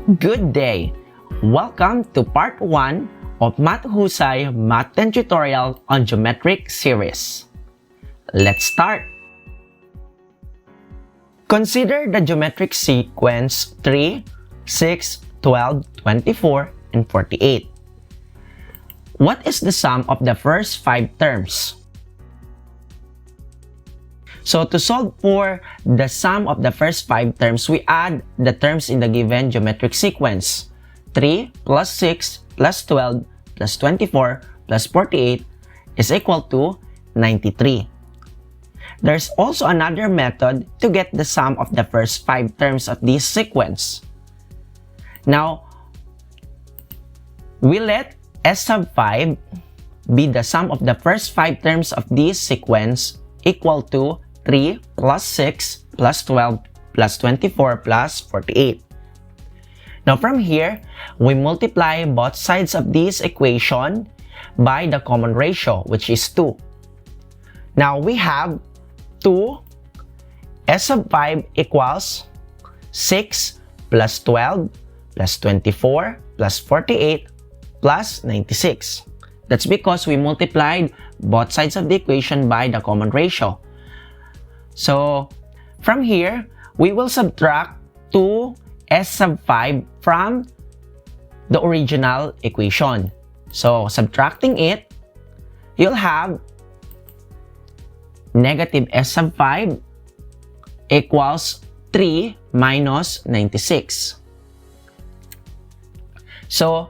Good day! Welcome to part 1 of MATHUSAY Math 10 tutorial on geometric series. Let's start! Consider the geometric sequence 3, 6, 12, 24, and 48. What is the sum of the first 5 terms? So to solve for the sum of the first 5 terms, we add the terms in the given geometric sequence. 3 plus 6 plus 12 plus 24 plus 48 is equal to 93. There's also another method to get the sum of the first 5 terms of this sequence. Now, we let S sub 5 be the sum of the first 5 terms of this sequence equal to 3 plus 6 plus 12 plus 24 plus 48. Now from here, we multiply both sides of this equation by the common ratio, which is 2. Now we have 2 S sub 5 equals 6 plus 12 plus 24 plus 48 plus 96. That's because we multiplied both sides of the equation by the common ratio. So, from here, we will subtract 2 S sub 5 from the original equation. So, subtracting it, you'll have negative S sub 5 equals 3 minus 96. So,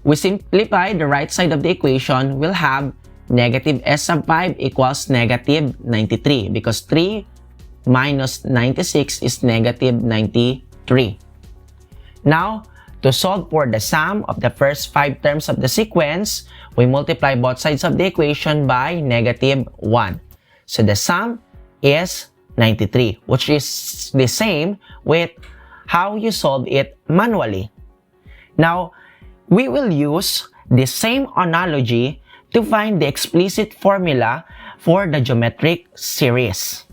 we simplify the right side of the equation, we'll have negative S sub 5 equals negative 93 because 3 minus 96 is negative 93. Now, to solve for the sum of the first 5 terms of the sequence, we multiply both sides of the equation by negative 1. So the sum is 93, which is the same with how you solve it manually. Now, we will use the same analogy to find the explicit formula for the geometric series.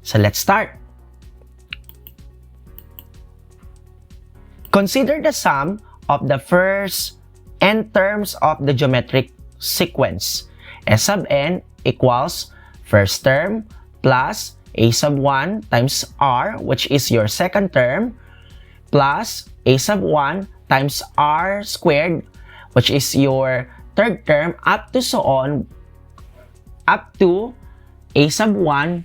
So let's start. Consider the sum of the first n terms of the geometric sequence. S sub n equals first term plus a sub 1 times r, which is your second term, plus a sub 1 times r squared, which is your third term, up to so on, up to a sub 1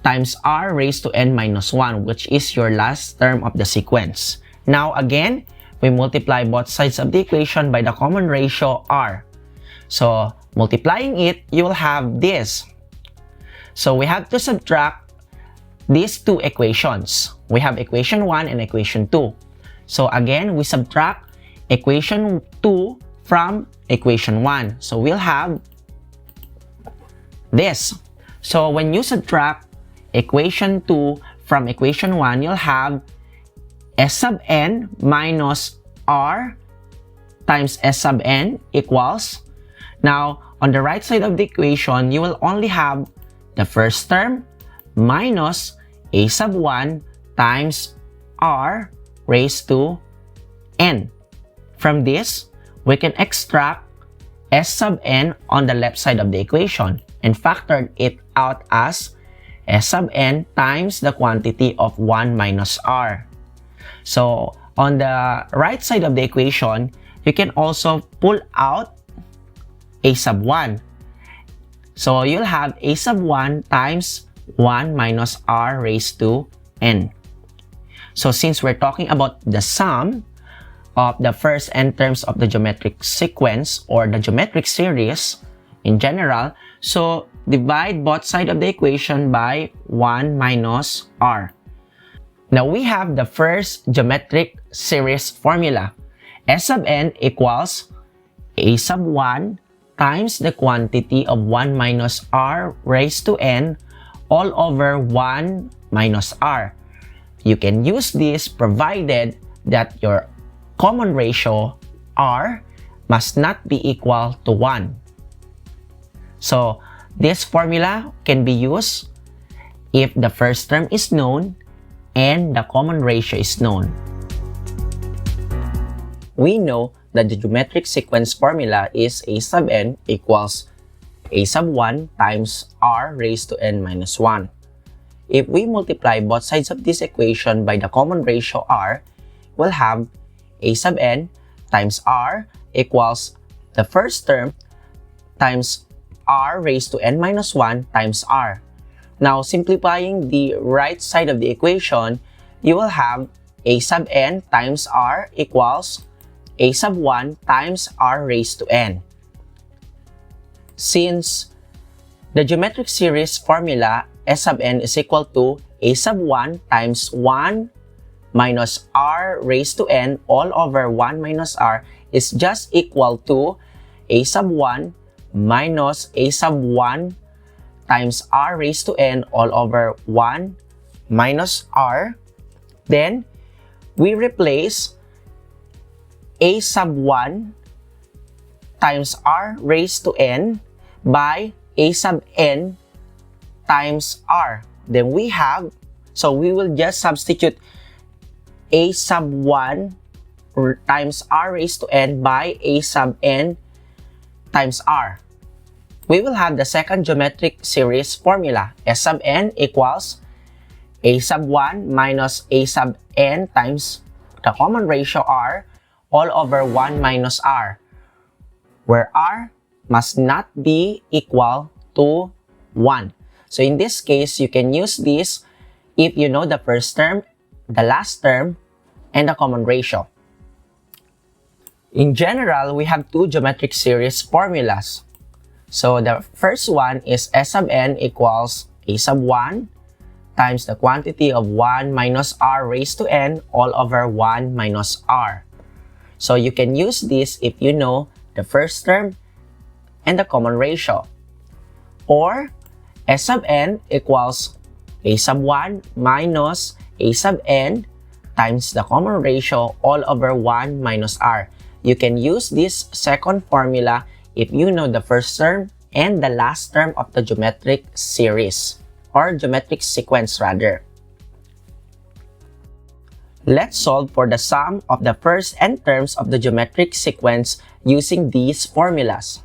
times r raised to n minus 1, which is your last term of the sequence. Now again, we multiply both sides of the equation by the common ratio r. So multiplying it, you will have this. So we have to subtract these two equations. We have equation 1 and equation 2. So again, we subtract equation 2 from equation 1. So we'll have this. So when you subtract equation 2 from equation 1, you'll have S sub n minus r times S sub n equals. Now, on the right side of the equation, you will only have the first term minus a sub 1 times r raised to n. From this, we can extract S sub n on the left side of the equation and factor it out as S sub n times the quantity of 1 minus r. So, on the right side of the equation, you can also pull out a sub 1. So, you'll have a sub 1 times 1 minus r raised to n. So, since we're talking about the sum of the first n terms of the geometric sequence or the geometric series in general, so divide both sides of the equation by 1 minus r. Now we have the first geometric series formula. S sub n equals a sub 1 times the quantity of 1 minus r raised to n all over 1 minus r. You can use this provided that your common ratio r must not be equal to 1. So this formula can be used if the first term is known and the common ratio is known. we know that the geometric sequence formula is a sub n equals a sub 1 times r raised to n minus 1. If we multiply both sides of this equation by the common ratio r, we'll have a sub n times r equals the first term times r raised to n minus 1 times r. Now, simplifying the right side of the equation, you will have a sub n times r equals a sub 1 times r raised to n. Since the geometric series formula s sub n is equal to a sub 1 times 1 minus r raised to n all over 1 minus r is just equal to a sub 1 minus a sub 1 times r raised to n all over 1 minus r. Then, we replace a sub 1 times r raised to n by a sub n times r. Then we have, so we will just substitute a sub 1 times r raised to n by a sub n times r. We will have the second geometric series formula. S sub n equals a sub 1 minus a sub n times the common ratio r all over 1 minus r, where r must not be equal to 1. So in this case, you can use this if you know the first term, the last term, and the common ratio. In general, we have two geometric series formulas. So the first one is S sub n equals a sub 1 times the quantity of 1 minus r raised to n all over 1 minus r. So you can use this if you know the first term and the common ratio. Or S sub n equals a sub 1 minus a sub n times the common ratio all over 1 minus r. You can use this second formula if you know the first term and the last term of the geometric series, or geometric sequence rather. Let's solve for the sum of the first n terms of the geometric sequence using these formulas.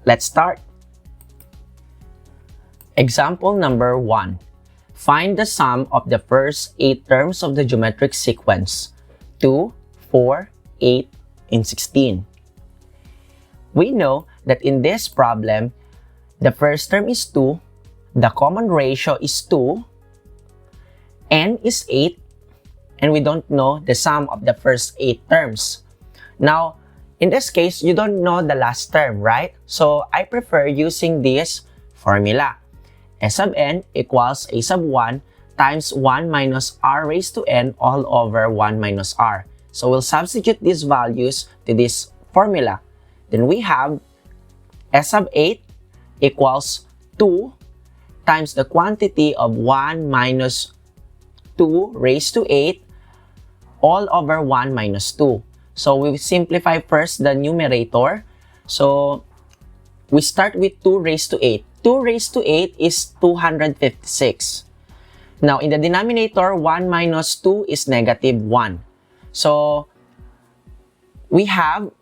Let's start. Example number 1. Find the sum of the first 8 terms of the geometric sequence, 2, 4, 8, and 16. We know that in this problem, the first term is 2, the common ratio is 2, n is 8, and we don't know the sum of the first 8 terms. Now, in this case, you don't know the last term, right? So, I prefer using this formula. S sub n equals a sub 1 times 1 minus r raised to n all over 1 minus r. So, we'll substitute these values to this formula. Then we have S sub 8 equals 2 times the quantity of 1 minus 2 raised to 8 all over 1 minus 2. So we simplify first the numerator. So we start with 2 raised to 8. 2 raised to 8 is 256. Now in the denominator, 1 minus 2 is negative 1. So we have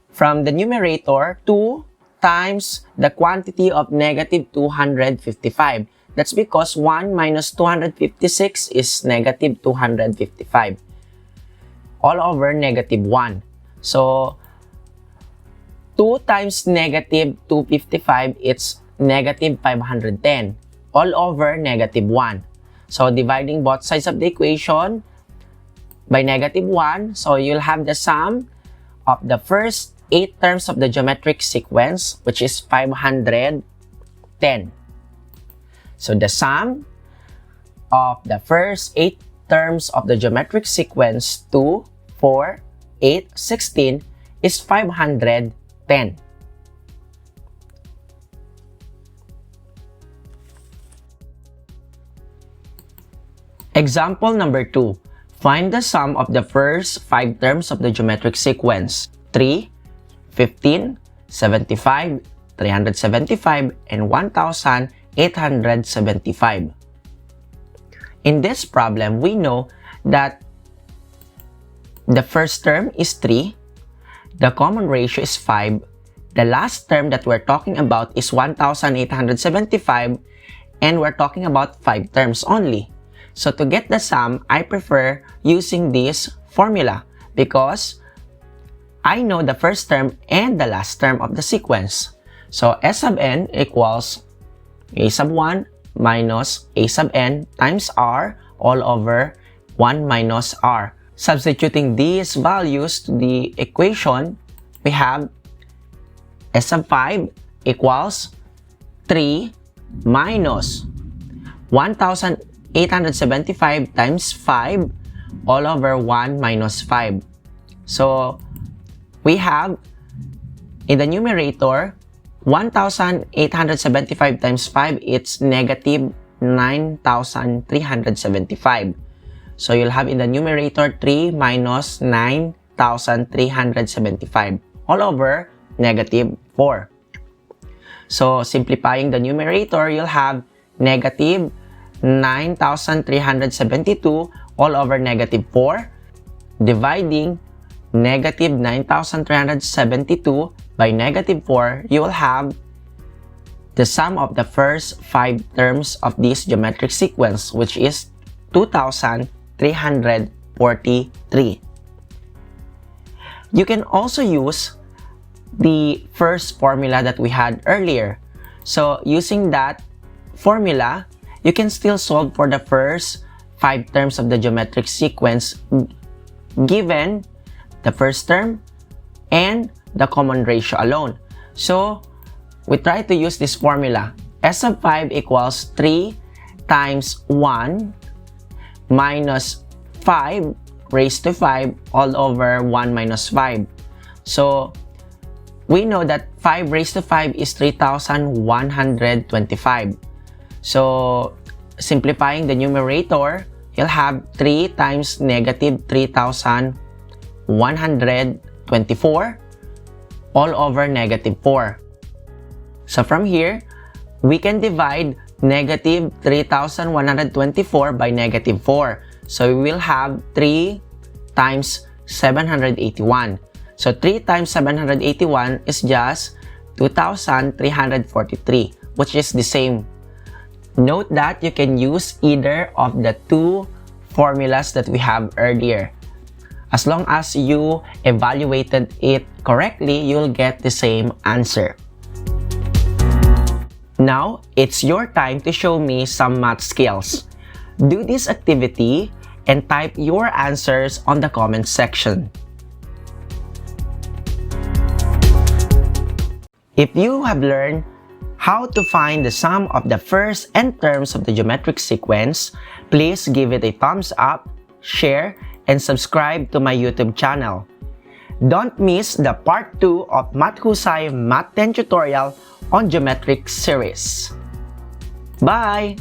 from the numerator 2 times the quantity of negative 255. That's because 1 minus 256 is negative 255 all over negative 1. So 2 times negative 255, it's negative 510 all over negative 1. So dividing both sides of the equation by negative 1, so you'll have the sum of the first 8 terms of the geometric sequence, which is 510. So the sum of the first 8 terms of the geometric sequence 2, 4, 8, 16 is 510. Example number 2. Find the sum of the first 5 terms of the geometric sequence 3, 15, 75, 375, and 1,875. In this problem, we know that The first term is 3. The common ratio is 5. The last term that we're talking about is 1,875, and we're talking about 5 terms only. So to get the sum, I prefer using this formula because I know the first term and the last term of the sequence. So S sub n equals a sub 1 minus a sub n times r all over 1 minus r. Substituting these values to the equation, we have S sub 5 equals 3 minus 1,875 times 5 all over 1 minus 5. So we have in the numerator 1,875 times 5, it's negative 9,375. So you'll have in the numerator 3 minus 9,375 all over negative 4. So simplifying the numerator, you'll have negative 9,372 all over negative 4. Dividing negative 9,372 by negative 4, you will have the sum of the first 5 terms of this geometric sequence, which is 2,343. You can also use the first formula that we had earlier. So using that formula, you can still solve for the first 5 terms of the geometric sequence given the first term and the common ratio alone. So we try to use this formula. S sub 5 equals 3 times 1 minus 5 raised to 5 all over 1 minus 5. So we know that 5 raised to 5 is 3,125. So simplifying the numerator, you'll have 3 times negative 3,124 all over negative 4. So from here, we can divide negative 3,124 by negative 4. So we will have 3 times 781. So 3 times 781 is just 2,343, which is the same. Note that you can use either of the 2 formulas that we have earlier. As long as you evaluated it correctly, you'll get the same answer. Now, it's your time to show me some math skills. Do this activity and type your answers on the comment section. If you have learned how to find the sum of the first n terms of the geometric sequence, please give it a thumbs up, share, and subscribe to my YouTube channel. Don't miss the part 2 of Mathusay Math 10 tutorial on geometric series. Bye!